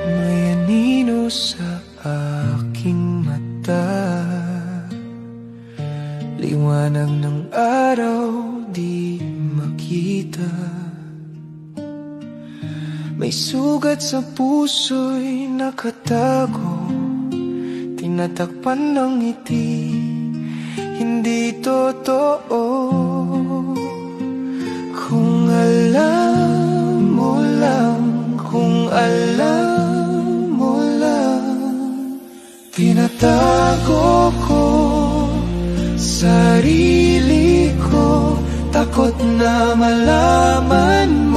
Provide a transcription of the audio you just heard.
May anino sa aking mata, liwanag ng araw di makita. May sugat sa puso'y nakatago, tinatakpan ng ngiti, hindi totoo. Kung alam mo lang, kung alam mo lang, tinatago ko sarili ko, takot na malaman